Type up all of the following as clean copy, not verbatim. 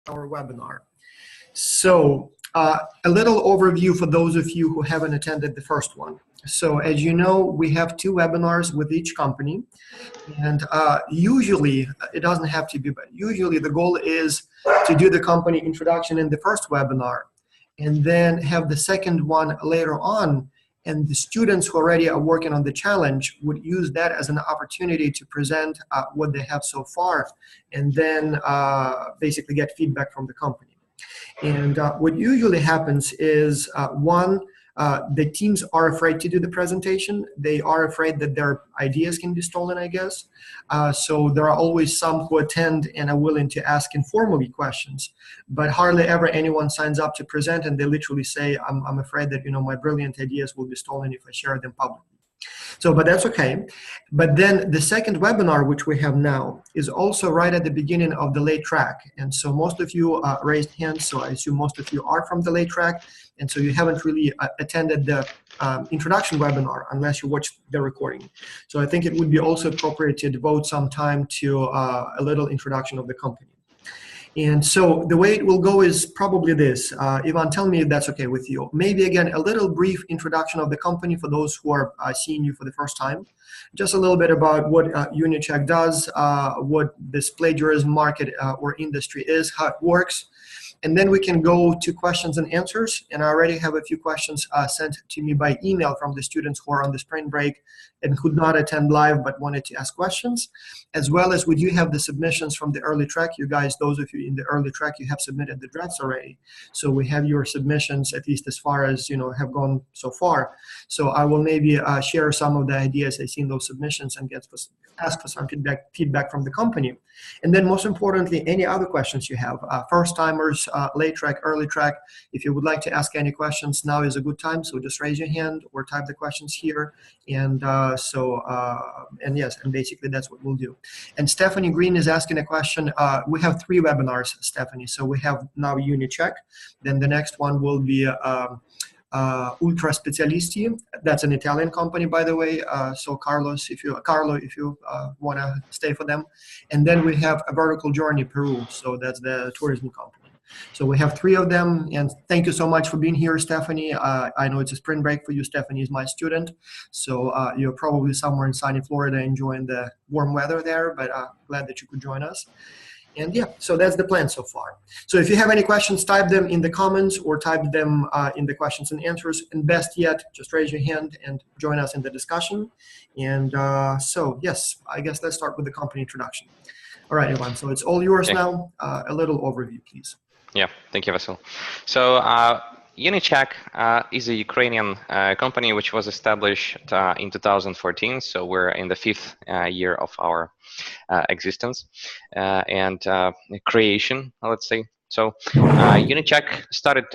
our webinar. So a little overview for those of you who haven't attended the first one. So as you know, we have 2 webinars with each company, and usually, it doesn't have to be, but usually the goal is to do the company introduction in the first webinar, and then have the second one later on, and the students who already are working on the challenge would use that as an opportunity to present what they have so far, and then basically get feedback from the company. And what usually happens is, one, the teams are afraid to do the presentation. They are afraid that their ideas can be stolen, I guess. So there are always some who attend and are willing to ask informally questions, but hardly ever anyone signs up to present, and they literally say, I'm afraid that my brilliant ideas will be stolen if I share them publicly. So, but that's okay. But then the second webinar, which we have now, is also right at the beginning of the late track. And so most of you raised hands, so I assume most of you are from the late track. And so you haven't really attended the introduction webinar unless you watched the recording. So I think it would be also appropriate to devote some time to a little introduction of the company. And so the way it will go is probably this. Ivan, tell me if that's okay with you. Maybe, again, a little brief introduction of the company for those who are seeing you for the first time. Just a little bit about what UniCheck does, what this plagiarism market or industry is, how it works. And then we can go to questions and answers. And I already have a few questions sent to me by email from the students who are on the spring break and could not attend live but wanted to ask questions. As well as we do have the submissions from the early track. You guys, those of you in the early track, you have submitted the drafts already. So we have your submissions, at least as far as have gone so far. So I will maybe share some of the ideas I see in those submissions and ask for some feedback from the company. And then most importantly, any other questions you have, first timers, late track, early track, if you would like to ask any questions, now is a good time. So just raise your hand or type the questions here. And and yes, and basically that's what we'll do. And Stephanie Green is asking a question. We have 3 webinars, Stephanie. So we have now UniCheck. Then the next one will be Ultra Specialisti. That's an Italian company, by the way. So Carlo, if you want to stay for them. And then we have a Vertical Journey Peru. So that's the tourism company. So we have 3 of them. And thank you so much for being here, Stephanie. I know it's a spring break for you. Stephanie is my student. So you're probably somewhere in sunny Florida enjoying the warm weather there, but glad that you could join us. And yeah, so that's the plan so far. So if you have any questions, type them in the comments or type them in the questions and answers. And best yet, just raise your hand and join us in the discussion. And so yes, I guess let's start with the company introduction. All right, Ivan, so it's all yours now. A little overview, please. Yeah, thank you, Vasil. So UniCheck is a Ukrainian company which was established in 2014. So we're in the 5th year of our existence and creation, let's say. So UniCheck started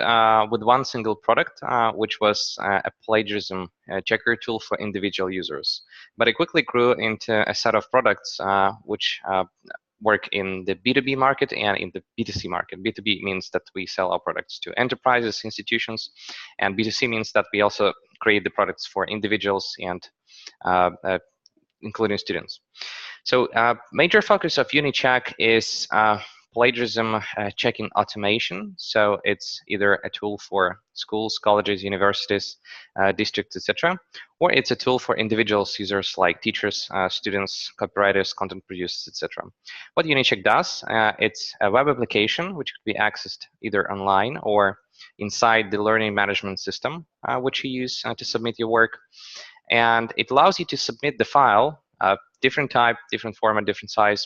with one single product, which was a plagiarism checker tool for individual users. But it quickly grew into a set of products which work in the B2B market and in the B2C market. B2B means that we sell our products to enterprises, institutions, and B2C means that we also create the products for individuals and including students. So major focus of UniCheck is plagiarism checking automation. So it's either a tool for schools, colleges, universities, districts, etc., or it's a tool for individuals, users like teachers, students, copywriters, content producers, etc. What UniCheck does, it's a web application which could be accessed either online or inside the learning management system, which you use to submit your work. And it allows you to submit the file, different type, different format, different size,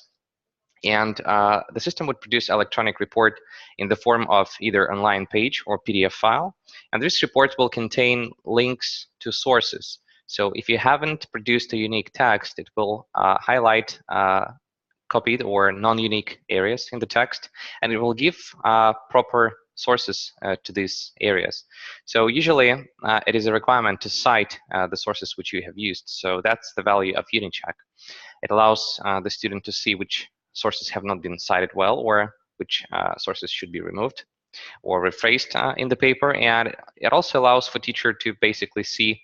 and the system would produce electronic report in the form of either online page or PDF file. And this report will contain links to sources. So if you haven't produced a unique text, it will highlight copied or non-unique areas in the text, and it will give proper sources to these areas. So usually it is a requirement to cite the sources which you have used. So that's the value of UniCheck. It allows the student to see which sources have not been cited well or which sources should be removed or rephrased in the paper. And it also allows for teacher to basically see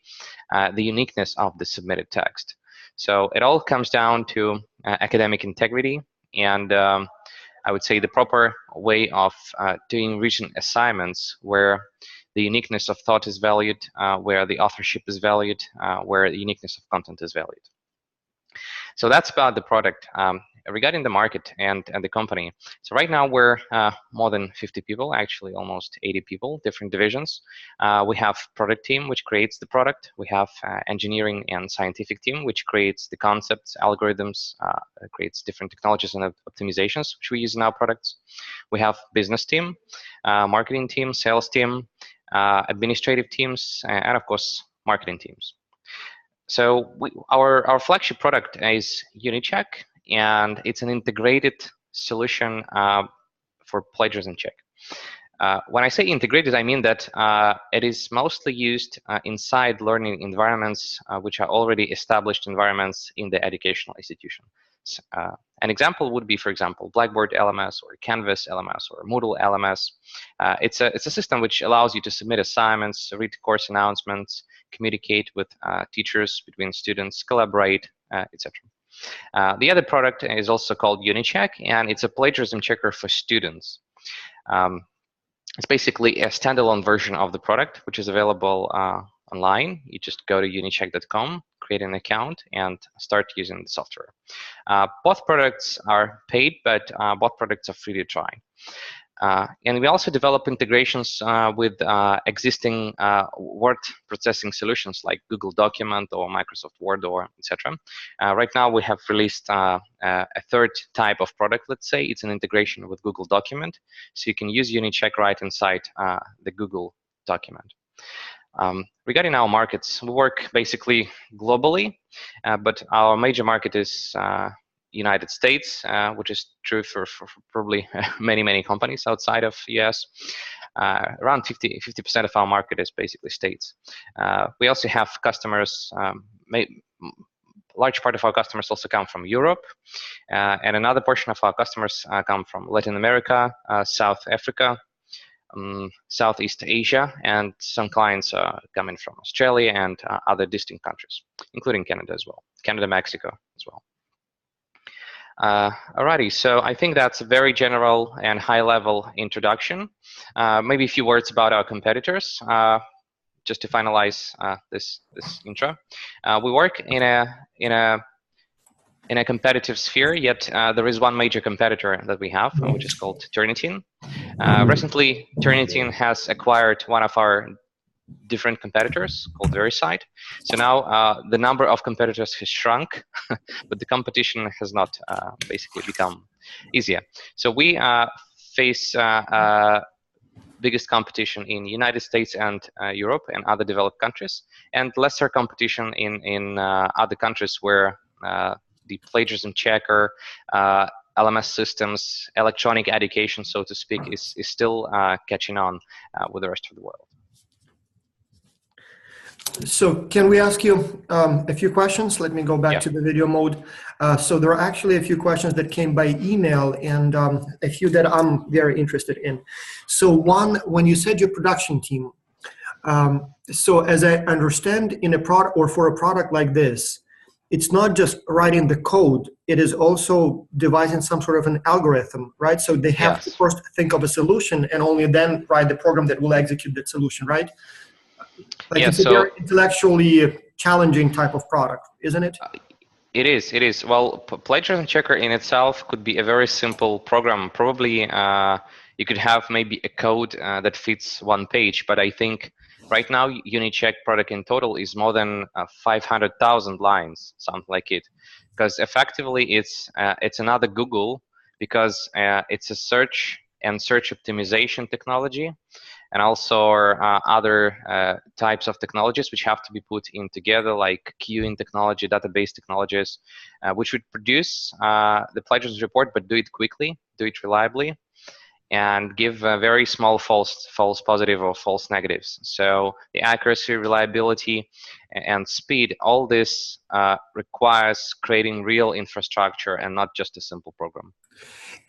the uniqueness of the submitted text. So it all comes down to academic integrity and I would say, the proper way of doing written assignments where the uniqueness of thought is valued, where the authorship is valued, where the uniqueness of content is valued. So that's about the product. Regarding the market and the company, so right now we're more than 50 people, actually almost 80 people, different divisions. We have product team, which creates the product. We have engineering and scientific team, which creates the concepts, algorithms, creates different technologies and optimizations, which we use in our products. We have business team, marketing team, sales team, administrative teams, and of course, marketing teams. So our flagship product is UniCheck, and it's an integrated solution for plagiarism check. When I say integrated, I mean that it is mostly used inside learning environments, which are already established environments in the educational institution. An example would be, for example, Blackboard LMS or Canvas LMS or Moodle LMS. It's a system which allows you to submit assignments, read course announcements, communicate with teachers, between students, collaborate, etc. The other product is also called UniCheck, and it's a plagiarism checker for students. It's basically a standalone version of the product, which is available online. You just go to unicheck.com, create an account, and start using the software. Both products are paid, but both products are free to try. And we also develop integrations with existing word processing solutions like Google Document or Microsoft Word or etc. Right now we have released a third type of product, let's say. It's an integration with Google Document. So you can use UniCheck right inside the Google Document. Regarding our markets, we work basically globally, but our major market is United States, which is true for probably many companies outside of US. Around 50% of our market is basically states. We also have customers, large part of our customers also come from Europe, and another portion of our customers come from Latin America, South Africa, Southeast Asia, and some clients are coming from Australia and other distant countries, including Canada as well, Canada, Mexico as well. Alrighty, so I think that's a very general and high-level introduction. Maybe a few words about our competitors, just to finalize this intro. We work in a competitive sphere, yet there is one major competitor that we have, which is called Turnitin. Recently, Turnitin has acquired one of our different competitors called VeriCite. So now the number of competitors has shrunk, but the competition has not basically become easier. So we face biggest competition in United States and Europe and other developed countries, and lesser competition in other countries where the plagiarism checker, LMS systems, electronic education, so to speak, is still catching on with the rest of the world. So can we ask you a few questions? Let me go back to the video mode. So there are actually a few questions that came by email and a few that I'm very interested in. So one, when you said your production team, so as I understand, in a product or for a product like this, it's not just writing the code, it is also devising some sort of an algorithm, right? So they have to first think of a solution and only then write the program that will execute that solution, right? Like it's a very intellectually challenging type of product, isn't it? It is. Well, plagiarism checker in itself could be a very simple program. Probably you could have maybe a code that fits one page, but I think right now UniCheck product in total is more than 500,000 lines, something like it, because effectively it's another Google, because it's a search and search optimization technology, and also other types of technologies which have to be put in together, like queuing technology, database technologies, which would produce the plagiarism report, but do it quickly, do it reliably, and give very small false positive or false negatives. So the accuracy, reliability, and speed, all this requires creating real infrastructure and not just a simple program.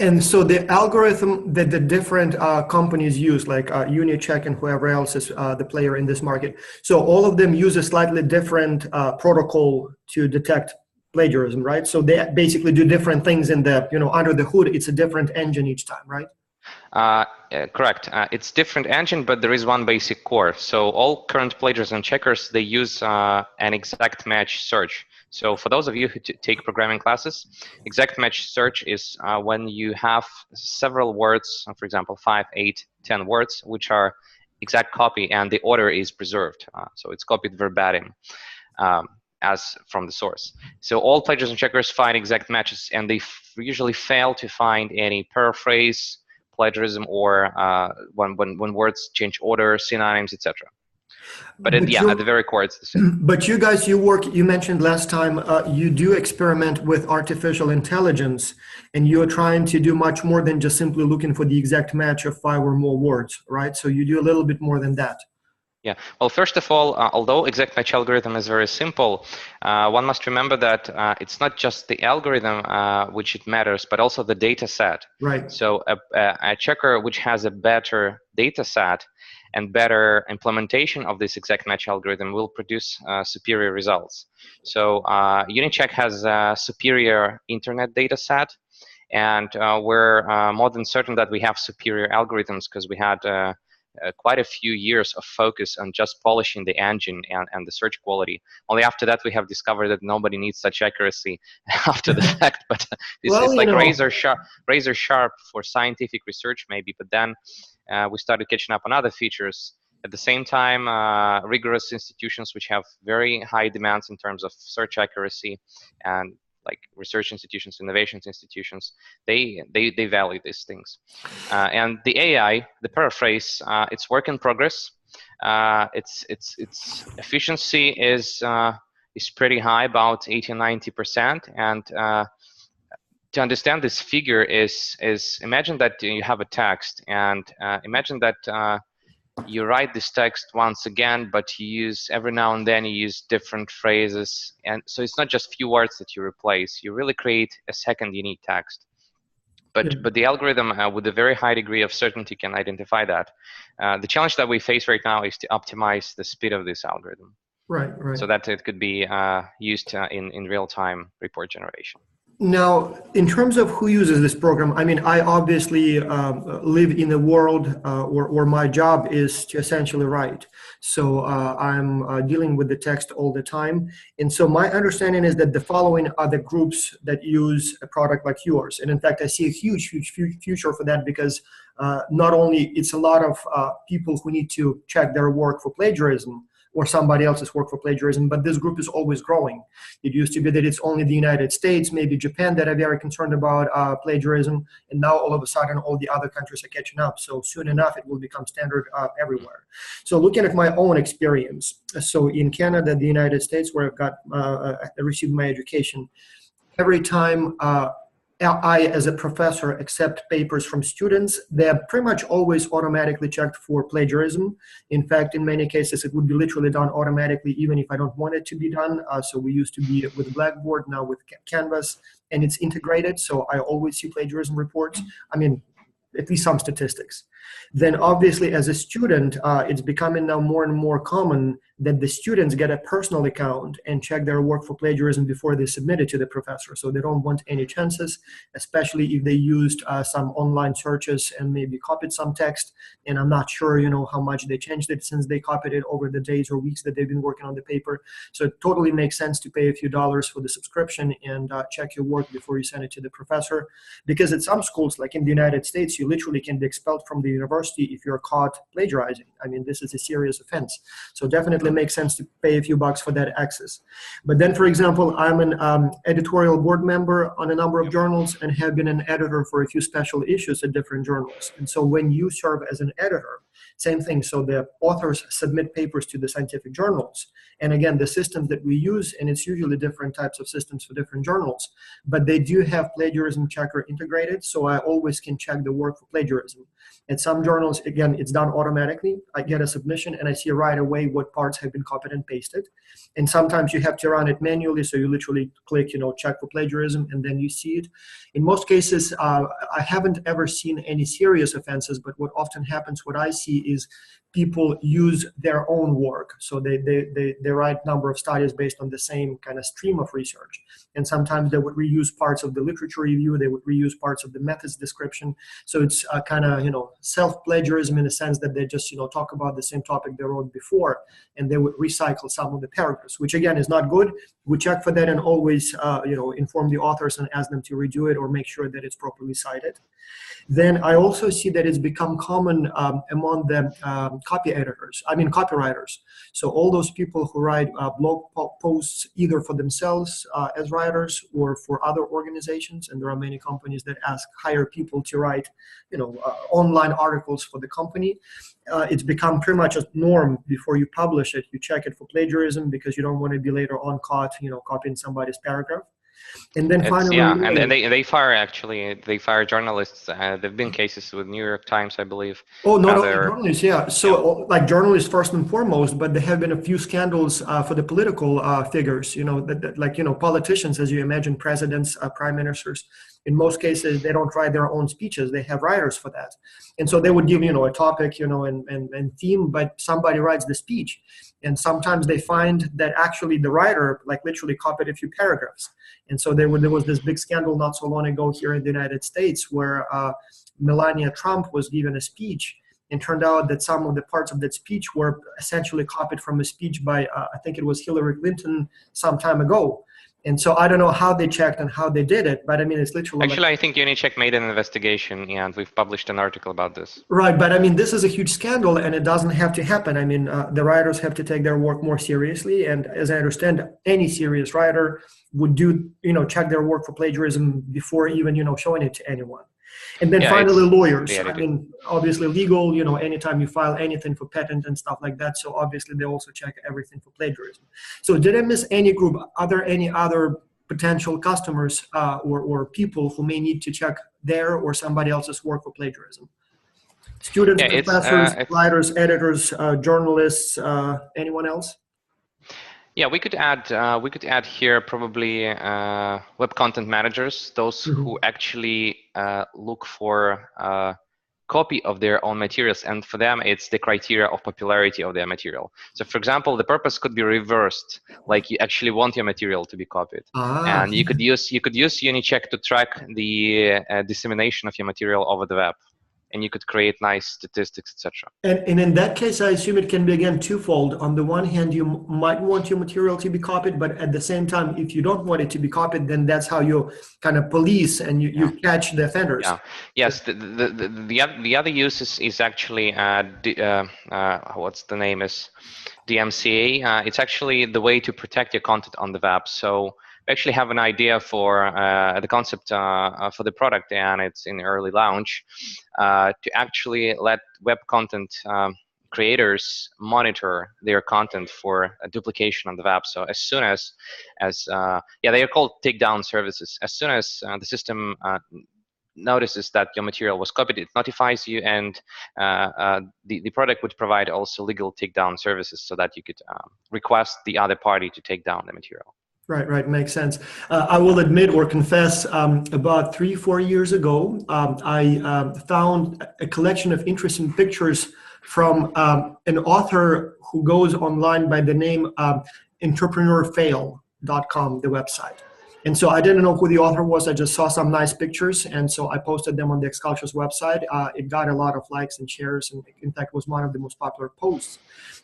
And so the algorithm that the different companies use, like UniCheck and whoever else is the player in this market, so all of them use a slightly different protocol to detect plagiarism, right? So they basically do different things in the, under the hood. It's a different engine each time, right? Correct. It's different engine, but there is one basic core. So all current plagiarism checkers, they use an exact match search. So for those of you who take programming classes, exact match search is when you have several words, for example, 5, 8, 10 words, which are exact copy, and the order is preserved. So it's copied verbatim. As from the source. So all plagiarism checkers find exact matches, and they usually fail to find any paraphrase, plagiarism, or when words change order, synonyms, etc. But at the very core, it's the same. But you guys, you mentioned last time, you do experiment with artificial intelligence, and you're trying to do much more than just simply looking for the exact match of 5 or more words, right? So you do a little bit more than that. Yeah. Well, first of all, although exact match algorithm is very simple, one must remember that it's not just the algorithm which it matters, but also the data set. Right. So a checker which has a better data set and better implementation of this exact match algorithm will produce superior results. So UniCheck has a superior internet data set, and we're more than certain that we have superior algorithms because we had quite a few years of focus on just polishing the engine and the search quality. Only after that we have discovered that nobody needs such accuracy after the fact. But it's like razor sharp for scientific research maybe. But then we started catching up on other features. At the same time, rigorous institutions which have very high demands in terms of search accuracy, and like research institutions, innovations institutions, they value these things. And the AI, the paraphrase, it's work in progress. Its efficiency is pretty high, about 80–90%. And to understand this figure is imagine that you have a text, and imagine that you write this text once again, but you use every now and then you use different phrases, and so it's not just few words that you replace. You really create a second unique text. But the algorithm with a very high degree of certainty can identify that. The challenge that we face right now is to optimize the speed of this algorithm. Right. So that it could be used in real-time report generation. Now, in terms of who uses this program, I mean, I obviously live in a world where my job is to essentially write. So I'm dealing with the text all the time. And so my understanding is that the following are the groups that use a product like yours. And in fact, I see a huge future for that, because not only it's a lot of people who need to check their work for plagiarism, or somebody else's work for plagiarism, but this group is always growing. It used to be that it's only the United States, maybe Japan, that are very concerned about plagiarism, and now all of a sudden all the other countries are catching up. So soon enough, it will become standard everywhere. So looking at my own experience, so in Canada, the United States, where I've got received my education, every time I, as a professor, accept papers from students, they're pretty much always automatically checked for plagiarism. In fact, in many cases, it would be literally done automatically, even if I don't want it to be done. So we used to be with Blackboard, now with Canvas, and it's integrated. So I always see plagiarism reports. I mean, at least some statistics. Then obviously as a student, it's becoming now more and more common that the students get a personal account and check their work for plagiarism before they submit it to the professor. So they don't want any chances, especially if they used some online searches and maybe copied some text. And I'm not sure, how much they changed it since they copied it over the days or weeks that they've been working on the paper. So it totally makes sense to pay a few dollars for the subscription and check your work before you send it to the professor. Because at some schools, like in the United States, you literally can be expelled from the university if you're caught plagiarizing. I mean, this is a serious offense. So definitely makes sense to pay a few bucks for that access. But then, for example, I'm an editorial board member on a number of journals and have been an editor for a few special issues at different journals. And so when you serve as an editor, same thing. So the authors submit papers to the scientific journals. And again, the systems that we use, and it's usually different types of systems for different journals, but they do have plagiarism checker integrated. So I always can check the work for plagiarism. At some journals, again, it's done automatically. I get a submission and I see right away what parts have been copied and pasted. And sometimes you have to run it manually, so you literally click, check for plagiarism, and then you see it. In most cases, I haven't ever seen any serious offenses, but what often happens, what I see is people use their own work. So they write a number of studies based on the same kind of stream of research. And sometimes they would reuse parts of the literature review, they would reuse parts of the methods description. So it's kind of, self-plagiarism in the sense that they just, talk about the same topic they wrote before, and they would recycle some of the paragraphs, which again is not good. We check for that and always, inform the authors and ask them to redo it or make sure that it's properly cited. Then I also see that it's become common among the copywriters. So all those people who write blog posts either for themselves as writers or for other organizations, and there are many companies that hire people to write, online articles for the company. It's become pretty much a norm. Before you publish it, you check it for plagiarism because you don't want to be later on caught, copying somebody's paragraph. And then finally, and they fire journalists. There've been cases with New York Times, I believe. Oh, not only journalists, yeah. So like journalists first and foremost, but there have been a few scandals for the political figures, politicians, as you imagine, presidents, prime ministers. In most cases, they don't write their own speeches. They have writers for that. And so they would give, a topic, and theme, but somebody writes the speech. And sometimes they find that actually the writer, literally copied a few paragraphs. And so there was this big scandal not so long ago here in the United States where Melania Trump was given a speech, and turned out that some of the parts of that speech were essentially copied from a speech by, I think it was Hillary Clinton some time ago. And so I don't know how they checked and how they did it, but I mean, it's literally... Actually, I think UniCheck made an investigation, and we've published an article about this. Right, but I mean, this is a huge scandal, and it doesn't have to happen. I mean, the writers have to take their work more seriously, and as I understand, any serious writer would do, check their work for plagiarism before even, showing it to anyone. And then finally, lawyers. I mean, obviously legal, anytime you file anything for patent and stuff like that. So obviously they also check everything for plagiarism. So did I miss any group? Are there any other potential customers or people who may need to check their or somebody else's work for plagiarism? Students, professors, writers, editors, journalists, anyone else? Yeah, we could add here probably web content managers, those who actually look for a copy of their own materials, and for them it's the criteria of popularity of their material. So for example, the purpose could be reversed, like you actually want your material to be copied, and you could use UniCheck to track the dissemination of your material over the web. And you could create nice statistics, etc. And in that case, I assume it can be again twofold. On the one hand, you might want your material to be copied, but at the same time, if you don't want it to be copied, then that's how you kind of police and you catch the offenders. Yeah. Yes. The other use is actually what's the name is DMCA. It's actually the way to protect your content on the web. So we actually have an idea for the concept for the product, and it's in early launch, to actually let web content creators monitor their content for a duplication on the web. So as soon as they are called takedown services. As soon as the system notices that your material was copied, it notifies you, and the product would provide also legal takedown services so that you could request the other party to take down the material. Right, makes sense. I will admit or confess, about 3-4 years ago, I found a collection of interesting pictures from an author who goes online by the name entrepreneurfail.com, the website. And so I didn't know who the author was. I just saw some nice pictures, and so I posted them on the X-Culture's website. It got a lot of likes and shares, and in fact was one of the most popular posts.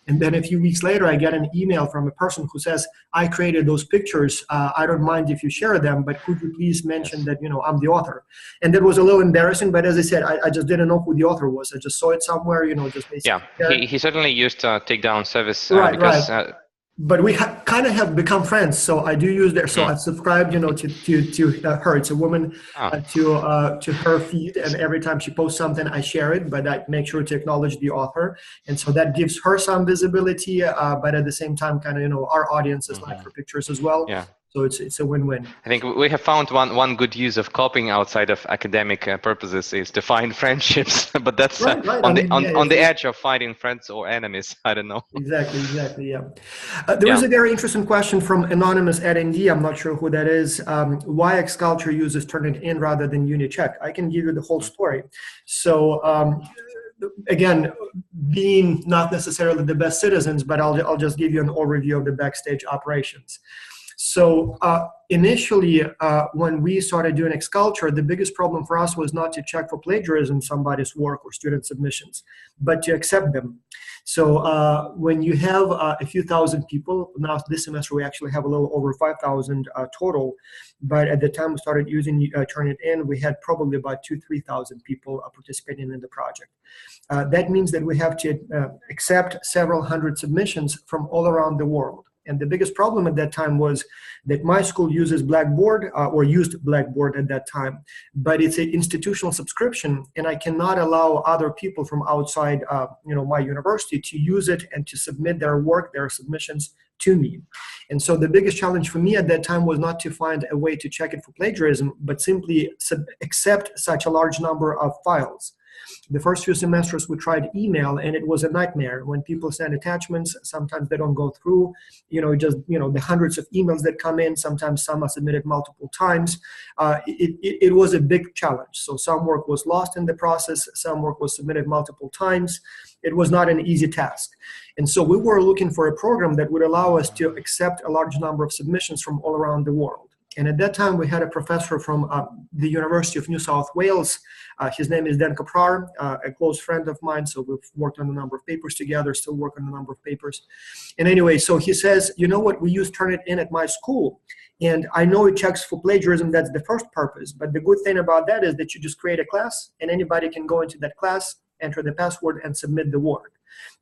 And then a few weeks later, I get an email from a person who says, I created those pictures. I don't mind if you share them, but could you please mention that, I'm the author? And that was a little embarrassing, but as I said, I just didn't know who the author was. I just saw it somewhere, just basically. Yeah, he certainly used a takedown service because... Right. But we kind of have become friends, so I do use their. So I subscribe, to her. It's a woman, to her feed, and every time she posts something, I share it. But I make sure to acknowledge the author, and so that gives her some visibility. But at the same time, kind of, our audience is like her pictures as well. Yeah. So it's a win-win. I think we have found one good use of copying outside of academic purposes is to find friendships, but that's Right, right. I on the mean, yeah, on the edge of finding friends or enemies. I don't know. exactly, yeah. There was Yeah. a very interesting question from anonymous at ND. I'm not sure who that is. Why Xculture uses Turnitin rather than UniCheck? I can give you the whole story. So again, being not necessarily the best citizens, but I'll just give you an overview of the Backstage operations. So initially, when we started doing Xculture, the biggest problem for us was not to check for plagiarism in somebody's work or student submissions, but to accept them. So when you have a few thousand people, now this semester we actually have a little over 5,000 total, but at the time we started using Turnitin, we had probably about 3,000 people participating in the project. That means that we have to accept several hundred submissions from all around the world. And the biggest problem at that time was that my school uses Blackboard or used Blackboard at that time, but it's an institutional subscription, and I cannot allow other people from outside, my university to use it and to submit their work, their submissions to me. And so the biggest challenge for me at that time was not to find a way to check it for plagiarism, but simply accept such a large number of files. The first few semesters we tried email, and it was a nightmare. When people send attachments, sometimes they don't go through, the hundreds of emails that come in, sometimes some are submitted multiple times. It was a big challenge. So some work was lost in the process, some work was submitted multiple times. It was not an easy task. And so we were looking for a program that would allow us to accept a large number of submissions from all around the world. And at that time, we had a professor from the University of New South Wales. His name is Dan Kaprar, a close friend of mine. So we've worked on a number of papers together, still work on a number of papers. And anyway, so he says, you know what, we use Turnitin at my school. And I know it checks for plagiarism, that's the first purpose. But the good thing about that is that you just create a class, and anybody can go into that class, enter the password, and submit the work.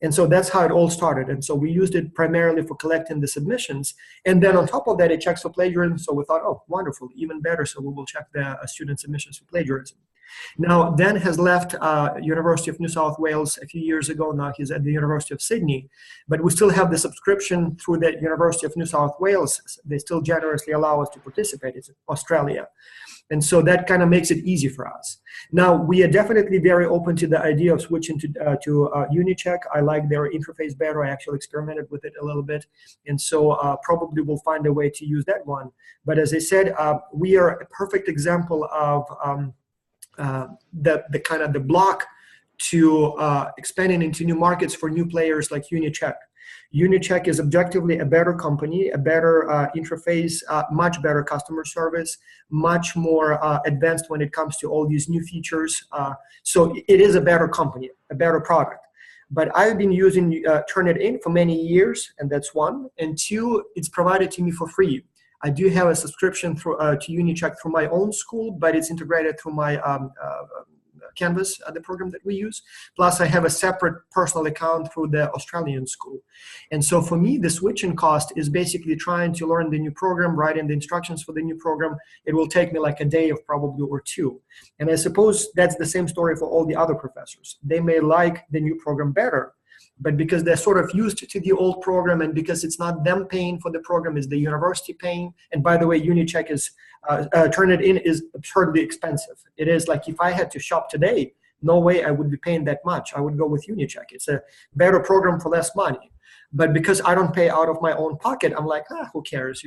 And so that's how it all started. And so we used it primarily for collecting the submissions. And then on top of that, it checks for plagiarism. So we thought, oh, wonderful, even better. So we will check the student submissions for plagiarism. Now, Dan has left University of New South Wales a few years ago. Now he's at the University of Sydney. But we still have the subscription through the University of New South Wales. They still generously allow us to participate. It's Australia. And so that kind of makes it easy for us. Now, we are definitely very open to the idea of switching to UniCheck. I like their interface better. I actually experimented with it a little bit. And so probably we'll find a way to use that one. But as I said, we are a perfect example of the kind of the block to expanding into new markets for new players like UniCheck. UniCheck is objectively a better company, a better interface, much better customer service, much more advanced when it comes to all these new features. So it is a better company, a better product. But I've been using Turnitin for many years, and that's one. And two, it's provided to me for free. I do have a subscription through, to UniCheck through my own school, but it's integrated through my Canvas, the program that we use. Plus, I have a separate personal account through the Australian school. And so for me, the switching cost is basically trying to learn the new program, writing the instructions for the new program. It will take me like a day of probably or two. And I suppose that's the same story for all the other professors. They may like the new program better, but because they're sort of used to the old program, and because it's not them paying for the program, it's the university paying. And by the way, UniCheck is, Turnitin is absurdly expensive. It is like, if I had to shop today, no way I would be paying that much. I would go with UniCheck. It's a better program for less money. But because I don't pay out of my own pocket, I'm like, who cares?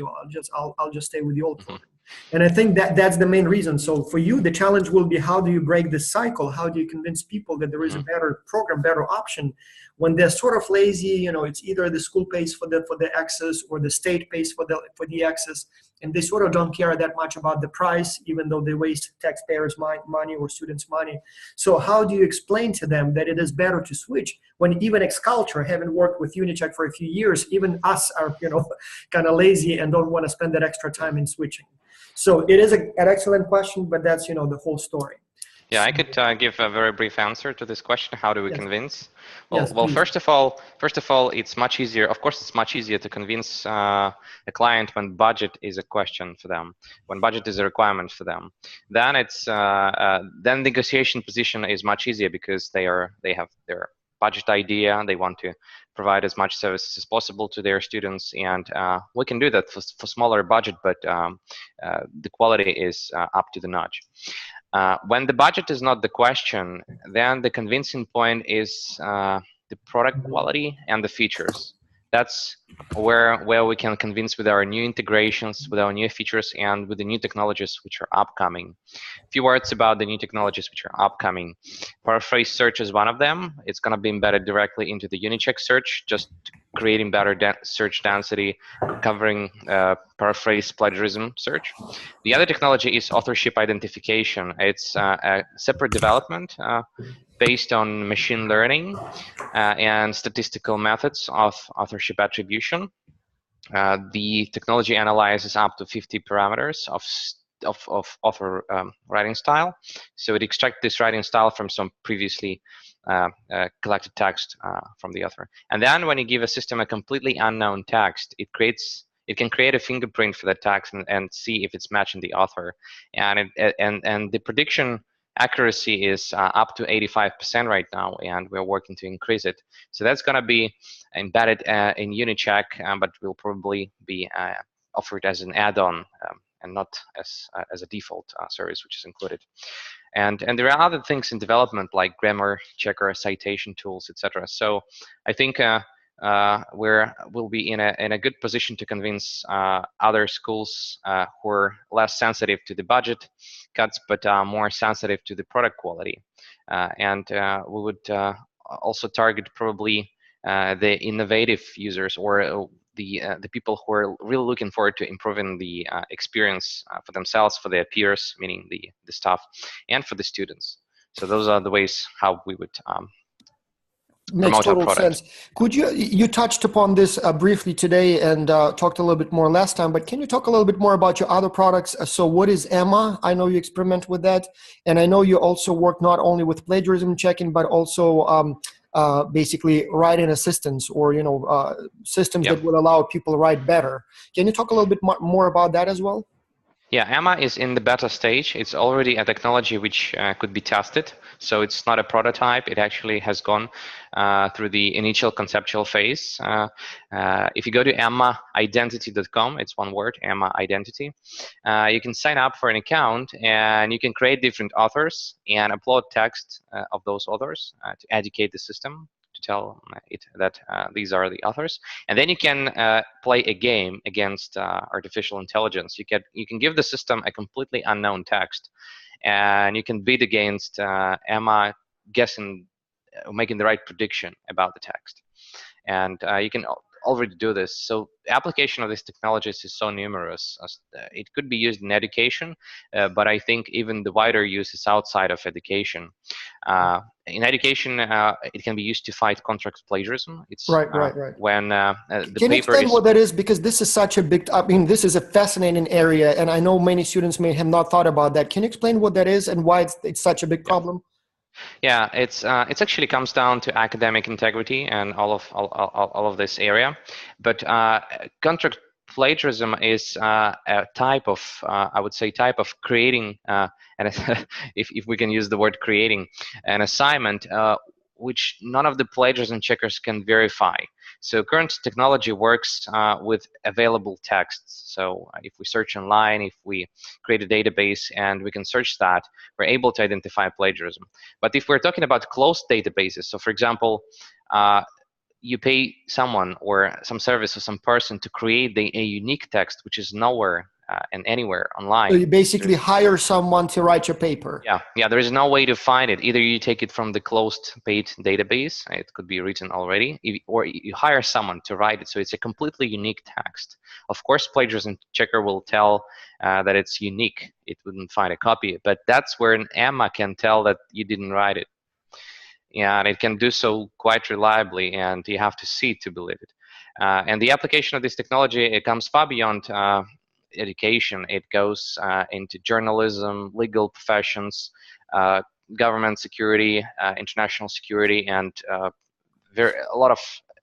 I'll just stay with the old program. And I think that's the main reason. So for you, the challenge will be, how do you break this cycle? How do you convince people that there is a better program, better option, when they're sort of lazy? It's either the school pays for the access, or the state pays for the access, and they sort of don't care that much about the price, even though they waste taxpayers' money or students' money. So how do you explain to them that it is better to switch, when even Xculture, having worked with UniCheck for a few years, even us are kind of lazy and don't want to spend that extra time in switching? So it is an excellent question, but that's the whole story. Yeah, I could give a very brief answer to this question. How do we convince? Yes, Well, first of all, it's much easier. Of course, it's much easier to convince a client when budget is a question for them, when budget is a requirement for them. Then it's then negotiation position is much easier, because they have their budget idea. They want to provide as much services as possible to their students, and we can do that for smaller budget, but the quality is up to the notch. When the budget is not the question, then the convincing point is the product quality and the features. That's where we can convince with our new integrations, with our new features, and with the new technologies which are upcoming. A few words about the new technologies which are upcoming. Paraphrase search is one of them. It's going to be embedded directly into the UniCheck search, just creating better search density, covering paraphrase plagiarism search. The other technology is authorship identification. It's a separate development based on machine learning and statistical methods of authorship attribution. The technology analyzes up to 50 parameters of author writing style. So it extracts this writing style from some previously collected text from the author. And then when you give a system a completely unknown text, it can create a fingerprint for that text and see if it's matching the author. And the prediction accuracy is up to 85% right now, and we're working to increase it. So that's going to be embedded in UniCheck, but will probably be offered as an add-on and not as a default service, which is included. And there are other things in development like grammar checker, citation tools, etc. So I think we'll be in a good position to convince other schools who are less sensitive to the budget cuts, but more sensitive to the product quality. And we would also target probably the innovative users, or the people who are really looking forward to improving the experience for themselves, for their peers, meaning the staff, and for the students. So those are the ways how we would Makes total sense. Could you touched upon this briefly today and talked a little bit more last time, but can you talk a little bit more about your other products? So what is Emma? I know you experiment with that, and I know you also work not only with plagiarism checking, but also basically writing assistance, or systems that will allow people to write better. Can you talk a little bit more about that as well? Yeah, Emma is in the beta stage. It's already a technology which could be tested. So it's not a prototype. It actually has gone through the initial conceptual phase. If you go to emmaidentity.com, it's one word, Emma Identity, you can sign up for an account and you can create different authors and upload text of those authors to educate the system, to tell it that these are the authors, and then you can play a game against artificial intelligence. You can give the system a completely unknown text, and you can bid against Emma guessing, making the right prediction about the text, and you can already do this. So the application of these technologies is so numerous. It could be used in education, but I think even the wider use is outside of education. In education, it can be used to fight contract plagiarism. It's right. when the Can you explain what that is? Because this is such a big, this is a fascinating area, and I know many students may have not thought about that. Can you explain what that is and why it's such a big problem? Yeah, it's actually comes down to academic integrity and all of this area, but contract plagiarism is a type of I would say type of creating and if we can use the word creating an assignment which none of the plagiarism checkers can verify. So current technology works with available texts. So if we search online, if we create a database and we can search that, we're able to identify plagiarism. But if we're talking about closed databases, so for example, you pay someone or some service or some person to create a unique text which is nowhere and anywhere online. So you basically hire someone to write your paper. Yeah, there is no way to find it. Either you take it from the closed paid database, it could be written already, or you hire someone to write it. So it's a completely unique text. Of course, plagiarism checker will tell that it's unique. It wouldn't find a copy, but that's where an Emma can tell that you didn't write it. And it can do so quite reliably, and you have to see to believe it. And the application of this technology, it comes far beyond education. It goes into journalism, legal professions, government security, international security, and a lot of.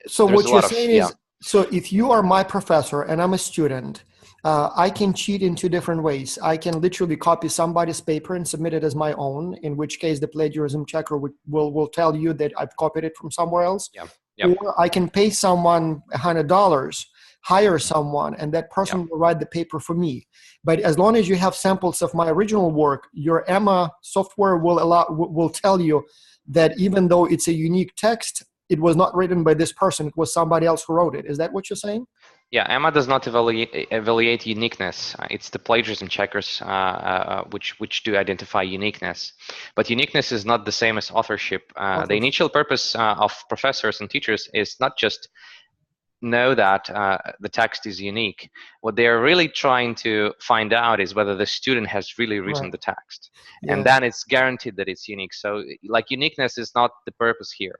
So what you're saying is, so if you are my professor and I'm a student, I can cheat in two different ways. I can literally copy somebody's paper and submit it as my own, in which case the plagiarism checker will tell you that I've copied it from somewhere else. Yeah. Yep. Or I can pay someone $100, hire someone, and that Yep. person will write the paper for me. But as long as you have samples of my original work, your Emma software will tell you that even though it's a unique text, it was not written by this person. It was somebody else who wrote it. Is that what you're saying? Yeah, Emma does not evaluate uniqueness. It's the plagiarism checkers which do identify uniqueness. But uniqueness is not the same as authorship. The Authors. initial purpose of professors and teachers is not just know that the text is unique. What they are really trying to find out is whether the student has really written Right. the text. And Yes. then it's guaranteed that it's unique. So like uniqueness is not the purpose here.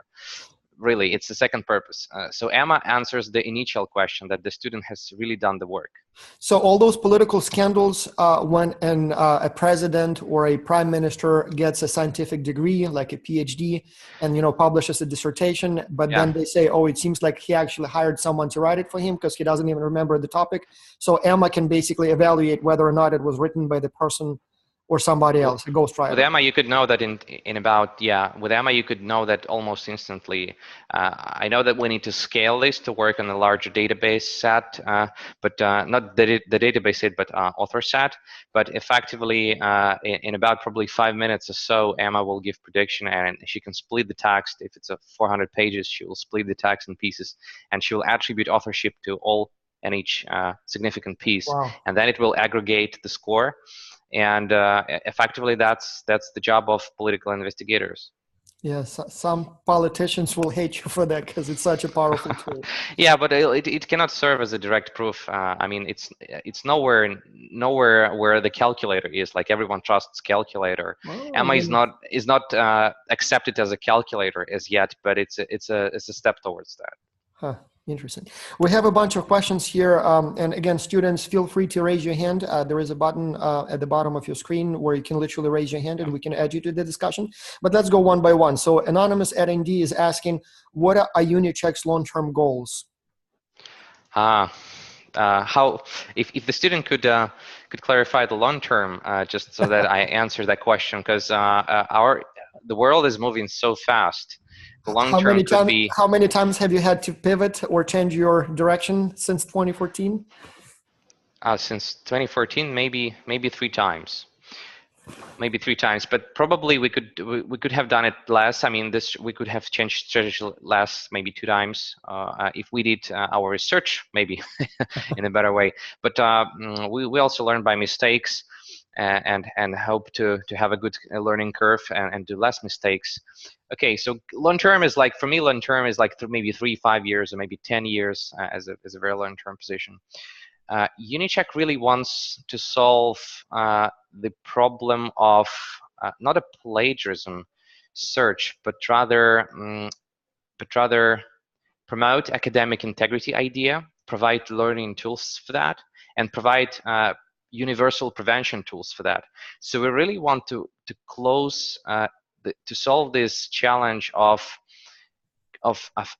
Really, it's the second purpose. So Emma answers the initial question that the student has really done the work. So all those political scandals, when a president or a prime minister gets a scientific degree, like a PhD, and publishes a dissertation, but Yeah. then they say, "Oh, it seems like he actually hired someone to write it for him because he doesn't even remember the topic." So Emma can basically evaluate whether or not it was written by the person or somebody else, a With ghostwriter. Emma, you could know that in about, yeah. With Emma, you could know that almost instantly. I know that we need to scale this to work on a larger database set, but not the database set, but author set. But effectively, in about probably 5 minutes or so, Emma will give prediction, and she can split the text. If it's a 400 pages, she will split the text in pieces, and she will attribute authorship to all and each significant piece, Wow. and then it will aggregate the score. And effectively, that's the job of political investigators. Yes, some politicians will hate you for that because it's such a powerful tool. Yeah, but it cannot serve as a direct proof. I mean, it's nowhere where the calculator is. Like everyone trusts calculator. Oh, Emma goodness. is not accepted as a calculator as yet, but it's a step towards that. Huh, interesting. We have a bunch of questions here. And again, students, feel free to raise your hand. There is a button at the bottom of your screen where you can literally raise your hand and Yeah. we can add you to the discussion. But let's go one by one. So Anonymous at ND is asking, what are UniCheck's long-term goals? How if the student could clarify the long term, just so that I answer that question, because our the world is moving so fast. The long How term many could times, be how many times have you had to pivot or change your direction since 2014? since 2014, maybe 3 times. Maybe 3 times, but probably we could have done it less. I mean, this we could have changed strategy less, maybe 2 times, if we did our research maybe in a better way. But we also learn by mistakes, and hope to have a good learning curve and do less mistakes. Okay, so long term is like, for me, long term is like maybe 3, 5 years, or maybe 10 years as a very long term position. UniCheck really wants to solve the problem of not a plagiarism search, but rather promote academic integrity idea, provide learning tools for that, and provide universal prevention tools for that. So we really want to close to solve this challenge of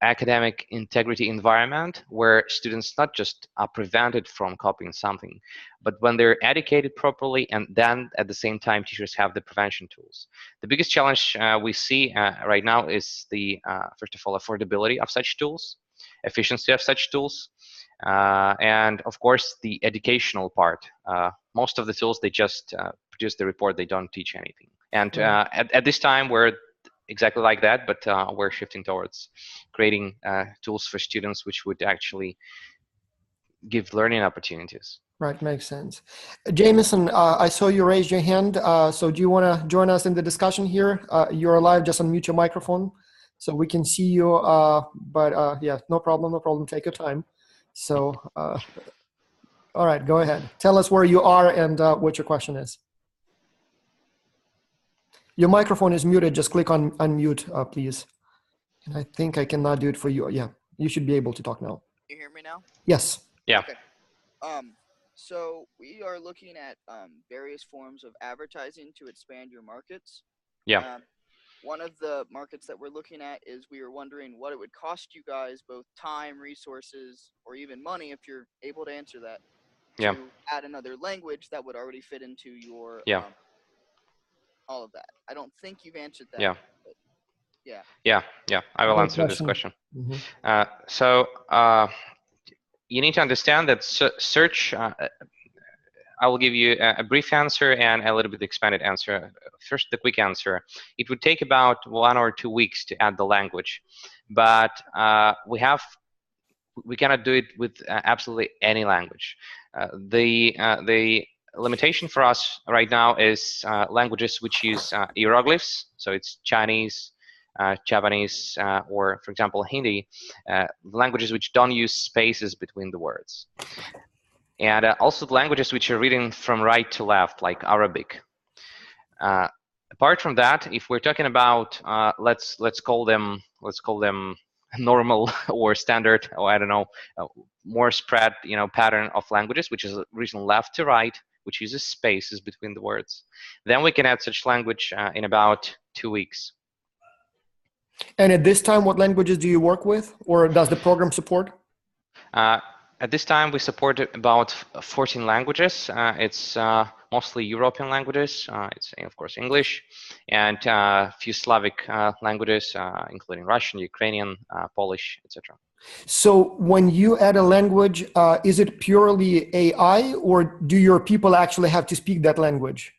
academic integrity environment where students not just are prevented from copying something, but when they're educated properly, and then at the same time teachers have the prevention tools. The biggest challenge we see right now is the first of all, affordability of such tools, efficiency of such tools, and of course the educational part. Most of the tools, they just produce the report, they don't teach anything. And Right. at this time we're exactly like that, but we're shifting towards creating tools for students which would actually give learning opportunities. Right, makes sense. Jameson, I saw you raise your hand. So do you want to join us in the discussion here? You're live, just unmute your microphone so we can see you. But yeah, no problem, no problem. Take your time. So, all right, go ahead. Tell us where you are and what your question is. Your microphone is muted. Just click on unmute, please. And I think I cannot do it for you. Yeah, you should be able to talk now. You hear me now? Yes. Yeah. Okay. So we are looking at various forms of advertising to expand your markets. Yeah. One of the markets that we're looking at is, we were wondering what it would cost you guys, both time, resources, or even money, if you're able to answer that, Yeah. to add another language that would already fit into your Yeah. all of that. I don't think you've answered that. Yeah. But yeah. Yeah. I will Great answer this question. Mhm. So you need to understand that search. I will give you a brief answer and a little bit expanded answer. First, the quick answer. It would take about 1 or 2 weeks to add the language, but we cannot do it with absolutely any language. The limitation for us right now is languages which use hieroglyphs. So it's Chinese, Japanese, or for example Hindi, languages which don't use spaces between the words. And also the languages which are written from right to left, like Arabic. Apart from that, if we're talking about let's call them normal or standard, or I don't know, more spread pattern of languages, which is written left to right, which uses spaces between the words, then we can add such language in about 2 weeks. And at this time, what languages do you work with, or does the program support? At this time, we support about 14 languages. It's mostly European languages. It's, of course, English, and a few Slavic languages, including Russian, Ukrainian, Polish, etc. So when you add a language, is it purely AI, or do your people actually have to speak that language?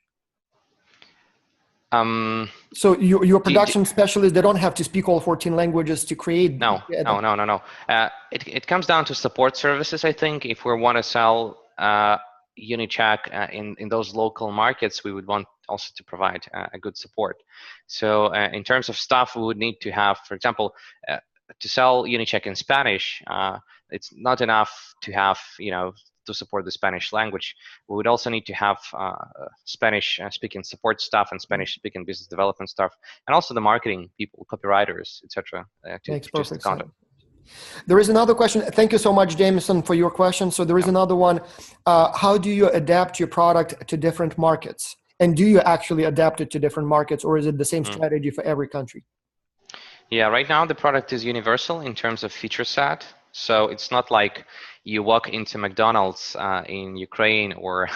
So your production specialists, they don't have to speak all 14 languages to create? No. It comes down to support services, I think. If we want to sell UniCheck in those local markets, we would want also to provide a good support. So in terms of stuff, we would need to have, for example, to sell UniCheck in Spanish, it's not enough to have, to support the Spanish language. We would also need to have Spanish-speaking support staff and Spanish-speaking business development staff, and also the marketing people, copywriters, etc. Makes perfect sense. There is another question. Thank you so much, Jameson, for your question. So there is another one. How do you adapt your product to different markets? And do you actually adapt it to different markets, or is it the same strategy for every country? Yeah, right now the product is universal in terms of feature set. So it's not like you walk into McDonald's in Ukraine or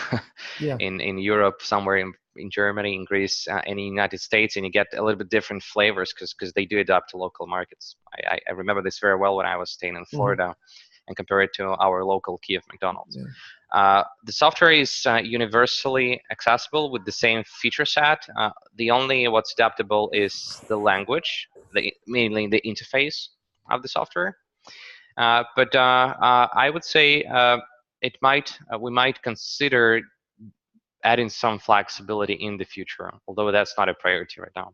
in Europe, somewhere in Germany, in Greece, in the United States, and you get a little bit different flavors because they do adapt to local markets. I remember this very well when I was staying in Florida and compare it to our local Kiev McDonald's. The software is universally accessible with the same feature set. The only what's adaptable is the language, mainly the interface of the software. But I would say we might consider adding some flexibility in the future, although that's not a priority right now.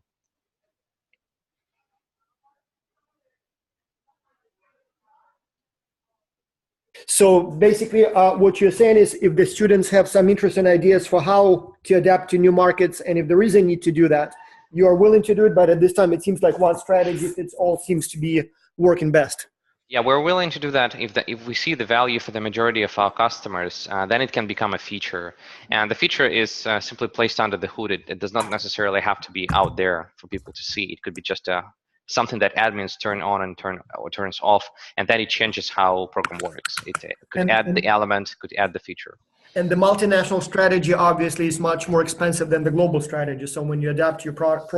So basically, what you're saying is, if the students have some interesting ideas for how to adapt to new markets, and if there is a need to do that, you are willing to do it, but at this time, it seems like one strategy fits all seems to be working best. Yeah, we're willing to do that if we see the value for the majority of our customers, then it can become a feature. And the feature is simply placed under the hood. It does not necessarily have to be out there for people to see. It could be just something that admins turn on and turns off, and then it changes how program works. It could add the element, could add the feature. And the multinational strategy obviously is much more expensive than the global strategy. So when you adapt your product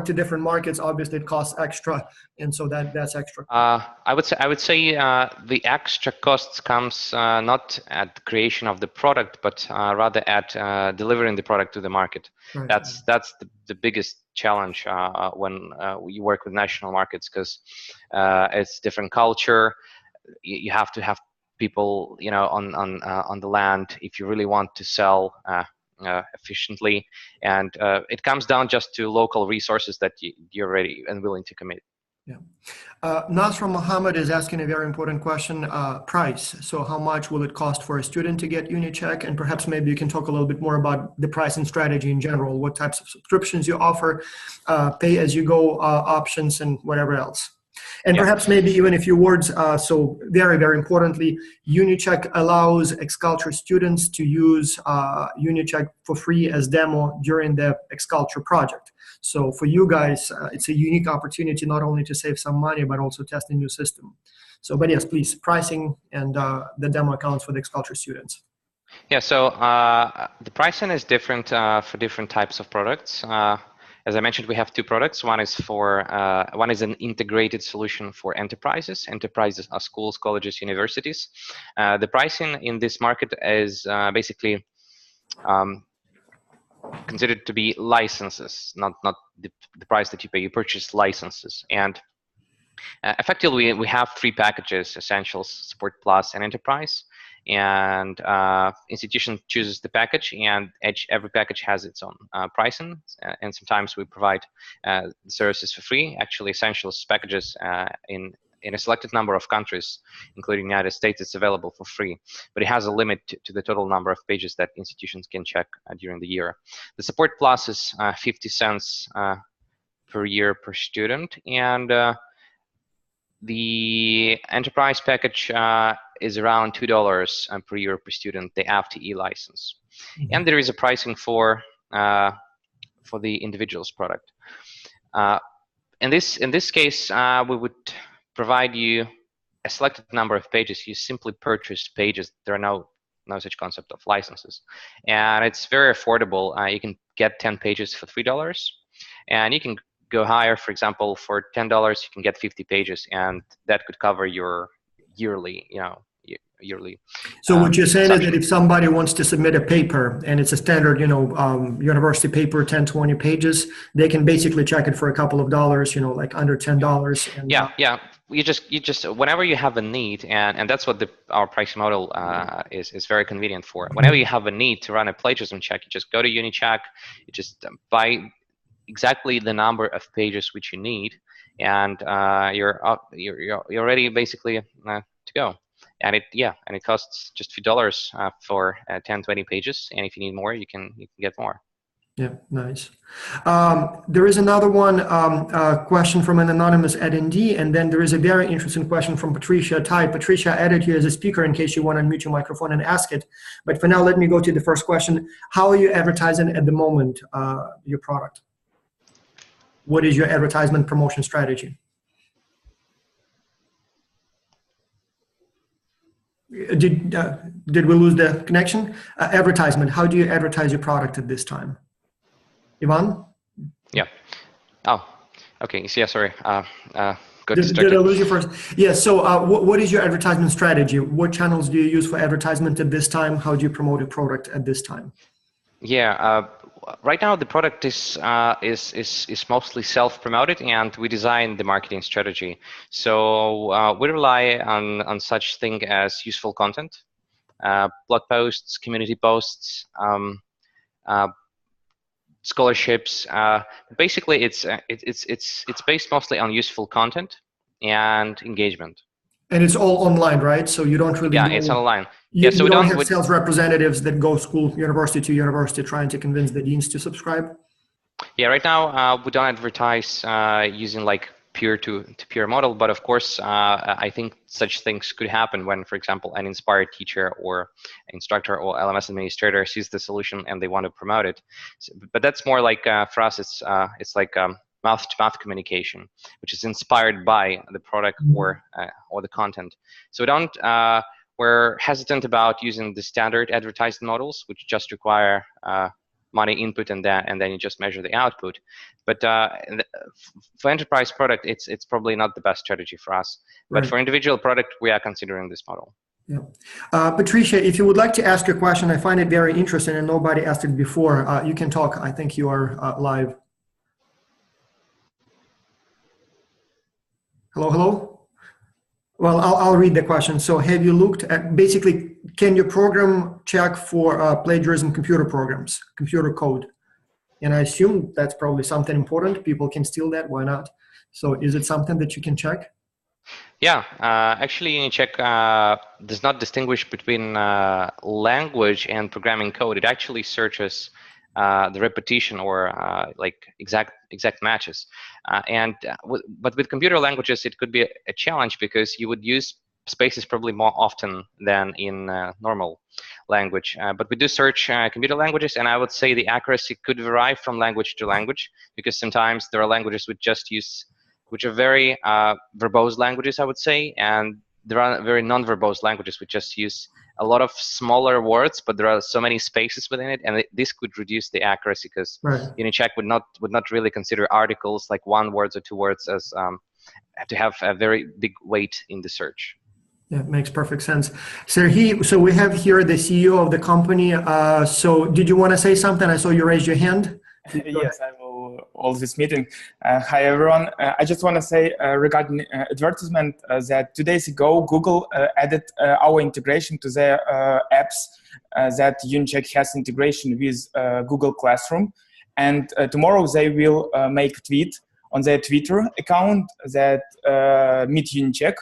to different markets, obviously it costs extra, and so that's extra. I would say the extra costs comes not at the creation of the product, but rather at delivering the product to the market. Right. That's the biggest challenge when you work with national markets, because it's different culture. You have to have people on the land if you really want to sell efficiently, and it comes down just to local resources that you're ready and willing to commit. Nasra Mohammed is asking a very important question, price. So how much will it cost for a student to get UniCheck? And perhaps maybe you can talk a little bit more about the pricing strategy in general, what types of subscriptions you offer, pay-as-you-go options, and whatever else. And Yeah. perhaps maybe even a few words. So very, very importantly, UniCheck allows ex-culture students to use UniCheck for free as demo during the ex-culture project. So for you guys, it's a unique opportunity not only to save some money, but also test a new system. So, but yes, please, pricing and the demo accounts for the ex-culture students. Yeah, so the pricing is different for different types of products. As I mentioned, we have two products. One is an integrated solution for enterprises. Enterprises are schools, colleges, universities. The pricing in this market is basically considered to be licenses, not the price that you pay. You purchase licenses, and effectively we have three packages: Essentials, Support Plus, and Enterprise. And institution chooses the package, and every package has its own pricing. And sometimes we provide services for free. Actually, Essentials packages in a selected number of countries, including the United States, it's available for free, but it has a limit to the total number of pages that institutions can check during the year. The Support Plus is 50 cents per year per student, and the Enterprise package is around $2 per year per student, the FTE license. Mm-hmm. And there is a pricing for the individual's product. In this case, we would provide you a selected number of pages. You simply purchase pages. There are no such concept of licenses, and it's very affordable. You can get 10 pages for $3, and you can go higher. For example, for $10, you can get 50 pages, and that could cover your yearly, yearly. So what you're saying is that if somebody wants to submit a paper and it's a standard, university paper, 10, 20 pages, they can basically check it for a couple of dollars, like under $10. And, yeah. You just whenever you have a need, and that's what our pricing model is very convenient for. Whenever you have a need to run a plagiarism check, you just go to UniCheck, you just buy exactly the number of pages which you need, and you're ready basically to go. And it costs just a few dollars for 10, 20 pages, and if you need more, you can get more. Yeah, nice. There is another one question from an anonymous attendee, and then there is a very interesting question from Patricia Tai. Patricia, I added you as a speaker in case you want to unmute your microphone and ask it. But for now, let me go to the first question. How are you advertising at the moment your product? What is your advertisement promotion strategy? Did we lose the connection? Advertisement. How do you advertise your product at this time? Ivan? Yeah. Oh, okay. Yeah, sorry. Did I lose you first? Yeah. So what is your advertisement strategy? What channels do you use for advertisement at this time? How do you promote a product at this time? Yeah. Right now, the product is mostly self-promoted, and we design the marketing strategy. So we rely on such thing as useful content, blog posts, community posts, scholarships. Basically, it's based mostly on useful content and engagement. And it's all online, right? So you don't really. Yeah, it's online. You don't have sales representatives that go university to university trying to convince the deans to subscribe? Yeah, right now we don't advertise using like peer-to-peer model, but of course I think such things could happen when, for example, an inspired teacher or instructor or LMS administrator sees the solution and they want to promote it. So, but that's more like for us, it's like mouth-to-mouth communication, which is inspired by the product or the content. So we're hesitant about using the standard advertising models, which just require money input and then you just measure the output. But for enterprise product, it's probably not the best strategy for us. But for individual product, we are considering this model. Yeah. Patricia, if you would like to ask a question, I find it very interesting and nobody asked it before. You can talk. I think you are live. Hello? Well, I'll read the question. So have you looked at, basically, can your program check for plagiarism computer programs, computer code? And I assume that's probably something important. People can steal that, why not? So is it something that you can check? Yeah, actually UniCheck does not distinguish between language and programming code. It actually searches the repetition or like exact matches. But with computer languages, it could be a challenge because you would use spaces probably more often than in normal language. But we do search computer languages, and I would say the accuracy could vary from language to language, because sometimes there are languages which are very verbose languages, I would say, and there are very non-verbose languages which just use a lot of smaller words, but there are so many spaces within it, and this could reduce the accuracy, because UniCheck would not really consider articles like 1 word or 2 words as have to have a very big weight in the search. Yeah, makes perfect sense. So we have here the CEO of the company. So did you want to say something? I saw you raise your hand. Yes, I will hold this meeting. Hi, everyone. I just want to say regarding advertisement that 2 days ago, Google added our integration to their apps that UniCheck has integration with Google Classroom. And tomorrow they will make a tweet on their Twitter account that meet UniCheck,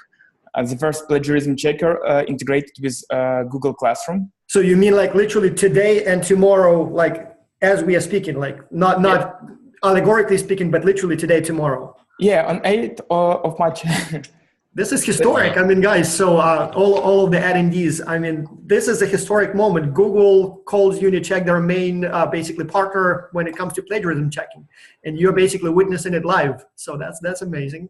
the first plagiarism checker integrated with Google Classroom. So you mean like literally today and tomorrow, like as we are speaking, like not allegorically speaking, but literally today, tomorrow? Yeah, on 8th of March. This is historic. I mean, guys, so all of the attendees, I mean, this is a historic moment. Google calls UniCheck their main basically partner when it comes to plagiarism checking, and you're basically witnessing it live. So that's amazing.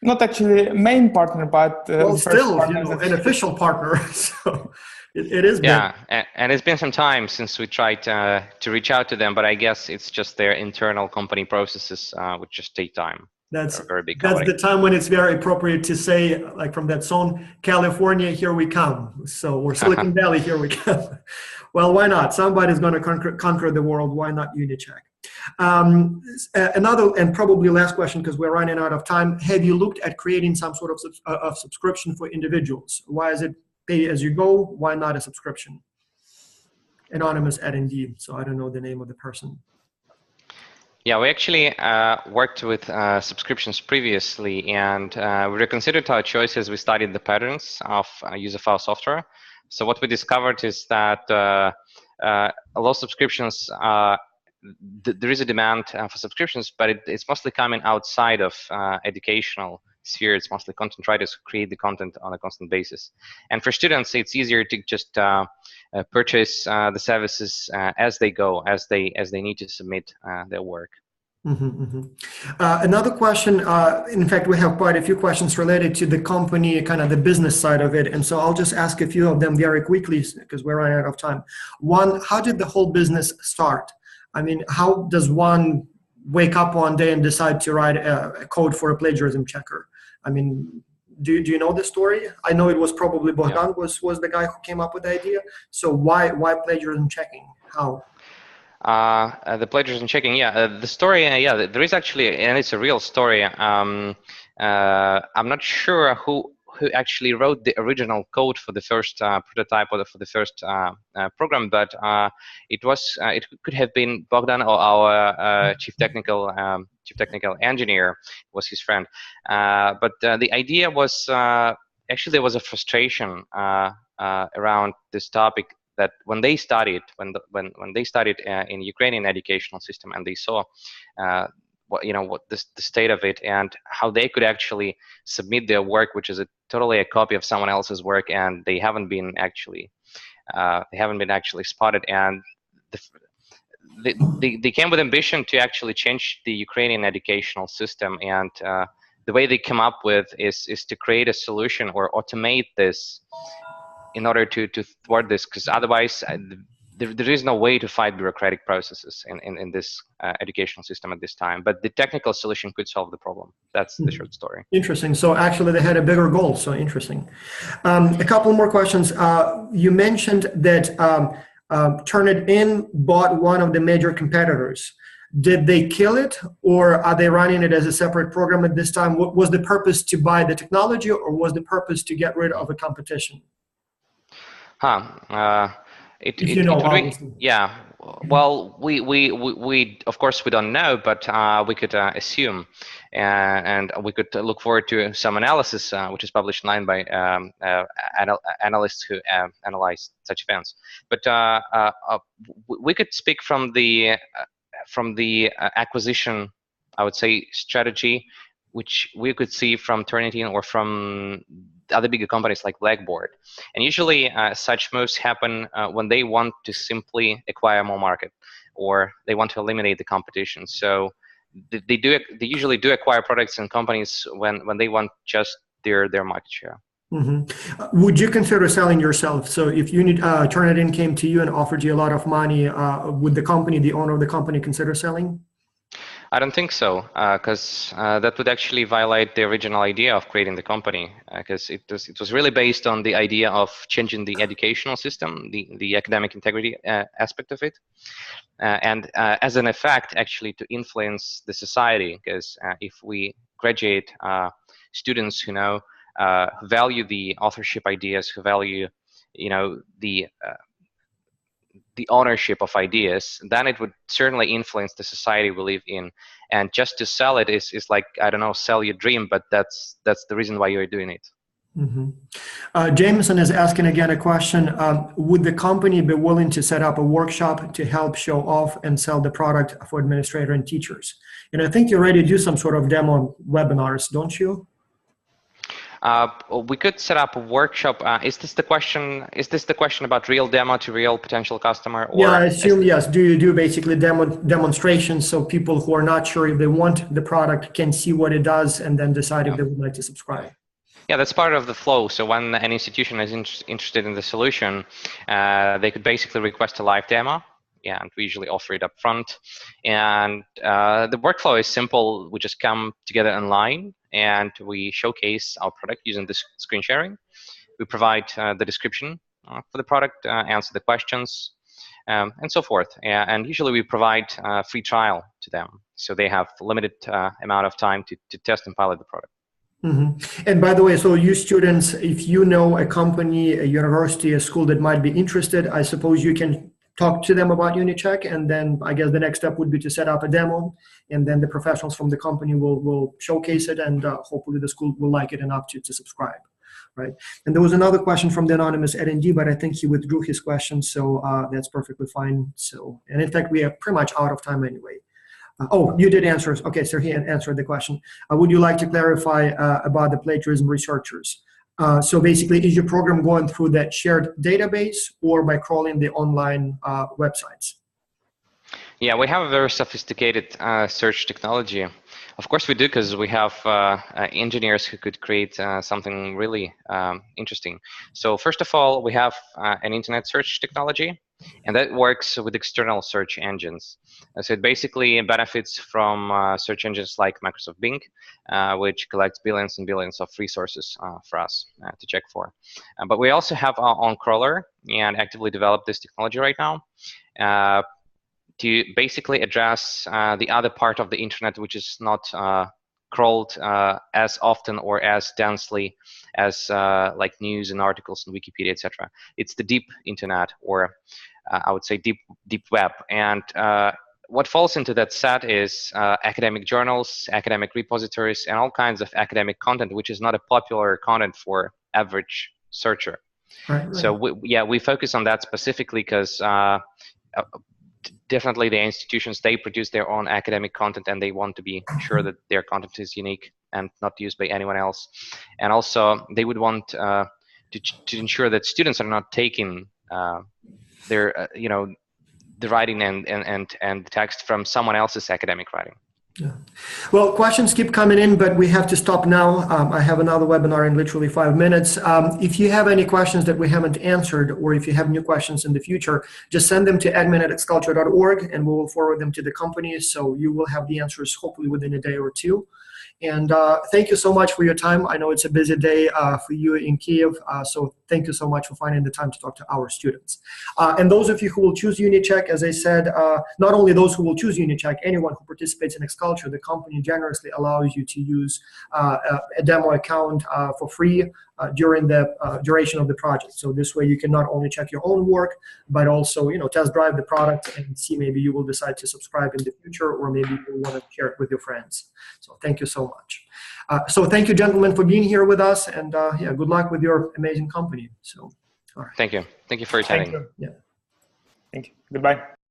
Not actually main partner, but well, still, an official partner. So it is. Yeah, and it's been some time since we tried to reach out to them, but I guess it's just their internal company processes which just take time. That's very big. That's the time when it's very appropriate to say, like from that song, California, here we come. So, or Silicon Valley, here we come. Well, why not? Somebody's going to conquer the world. Why not UniCheck? Another and probably last question, because we're running out of time. Have you looked at creating some sort of subscription for individuals? Why is it pay as you go? Why not a subscription? Anonymous attendee. So I don't know the name of the person. Yeah, we actually worked with subscriptions previously, and we reconsidered our choices. We studied the patterns of use of our software. So what we discovered is that a lot of subscriptions, there is a demand for subscriptions, but it's mostly coming outside of educational sphere. It's mostly content writers who create the content on a constant basis. And for students, it's easier to just purchase the services as they go, as they need to submit their work. Another question, in fact, we have quite a few questions related to the company, kind of the business side of it. And so I'll just ask a few of them very quickly because we're running out of time. One, how did the whole business start? I mean, how does one wake up one day and decide to write a code for a plagiarism checker? I mean, do you know the story? I know it was probably Bogdan was the guy who came up with the idea. So why plagiarism checking? How? The plagiarism checking, the story, there is actually, and it's a real story. I'm not sure who actually wrote the original code for the first prototype or for the first program, but it could have been Bogdan or our chief technical engineer, was his friend. But the idea was actually there was a frustration around this topic, that when they studied in Ukrainian educational system, and they saw what the state of it and how they could actually submit their work, which is totally a copy of someone else's work, and they haven't been actually spotted, and they came with ambition to actually change the Ukrainian educational system, and the way they come up with is to create a solution or automate this in order to thwart this, because otherwise there is no way to fight bureaucratic processes in this educational system at this time. But the technical solution could solve the problem. That's the short story. Interesting. So actually they had a bigger goal. So interesting. A couple more questions. You mentioned that Turnitin bought one of the major competitors. Did they kill it, or are they running it as a separate program at this time? What was the purpose to buy the technology, or was the purpose to get rid of a competition? Well, we of course we don't know, but we could assume, and we could look forward to some analysis, which is published online by analysts who analyze such events. But we could speak from the acquisition, I would say, strategy, which we could see from Turnitin or from other bigger companies like Blackboard. And usually such moves happen when they want to simply acquire more market, or they want to eliminate the competition. So they usually do acquire products and companies when they want just their market share. Mm-hmm. Would you consider selling yourself? So if Turnitin came to you and offered you a lot of money, would the owner of the company, consider selling? I don't think so, because that would actually violate the original idea of creating the company, because it was really based on the idea of changing the educational system, the academic integrity aspect of it, and as an effect, actually, to influence the society, because if we graduate students who value the authorship ideas, who value, the ownership of ideas, then it would certainly influence the society we live in. And just to sell it is like, I don't know, sell your dream, but that's the reason why you're doing it. Mm-hmm. Jameson is asking again a question. Would the company be willing to set up a workshop to help show off and sell the product for administrator and teachers? And I think you already do some sort of demo webinars, don't you? We could set up a workshop. Is this the question? Is this the question about real demo to real potential customer? Or yeah, I assume yes. Do you do basically demonstrations so people who are not sure if they want the product can see what it does and then decide if they would like to subscribe? Yeah, that's part of the flow. So when an institution is interested in the solution, they could basically request a live demo. Yeah, and we usually offer it up front. And the workflow is simple. We just come together online and we showcase our product using this screen sharing. We provide the description for the product, answer the questions, and so forth. And usually we provide a free trial to them. So they have limited amount of time to test and pilot the product. Mm-hmm. And by the way, so you students, if you know a company, a university, a school that might be interested, I suppose you can talk to them about UniCheck, and then I guess the next step would be to set up a demo, and then the professionals from the company will showcase it, and hopefully the school will like it enough to subscribe, right? And there was another question from the anonymous ND, but I think he withdrew his question, so that's perfectly fine. So, and in fact, we are pretty much out of time anyway. Oh, you did answer. Okay, so he answered the question. Would you like to clarify about the plagiarism researchers? So basically, is your program going through that shared database or by crawling the online websites? Yeah, we have a very sophisticated search technology. Of course we do, because we have engineers who could create something really interesting. So first of all, we have an internet search technology, and that works with external search engines. So it basically benefits from search engines like Microsoft Bing, which collects billions and billions of resources for us to check for. But we also have our own crawler and actively develop this technology right now to basically address the other part of the internet, which is not crawled as often or as densely as like news and articles and Wikipedia, etc. It's the deep internet, or I would say deep web. And what falls into that set is academic journals, academic repositories, and all kinds of academic content, which is not a popular content for average searcher. Right. So we focus on that specifically because definitely the institutions, they produce their own academic content, and they want to be sure that their content is unique and not used by anyone else. And also they would want to ensure that students are not taking their the writing and the text from someone else's academic writing. Yeah. Well, questions keep coming in, but we have to stop now. I have another webinar in literally 5 minutes. If you have any questions that we haven't answered, or if you have new questions in the future, just send them to admin@xculture.org, and we will forward them to the company. So you will have the answers hopefully within a day or two. And thank you so much for your time. I know it's a busy day for you in Kiev, so thank you so much for finding the time to talk to our students. And those of you who will choose UniCheck, as I said, not only those who will choose UniCheck, anyone who participates in xCulture, the company generously allows you to use a demo account for free during the duration of the project. So this way you can not only check your own work, but also, test drive the product and see, maybe you will decide to subscribe in the future, or maybe you want to share it with your friends. So thank you so much. So thank you, gentlemen, for being here with us, and yeah, good luck with your amazing company. So, all right. Thank you. Thank you for attending. Thank you. Yeah. Thank you. Goodbye.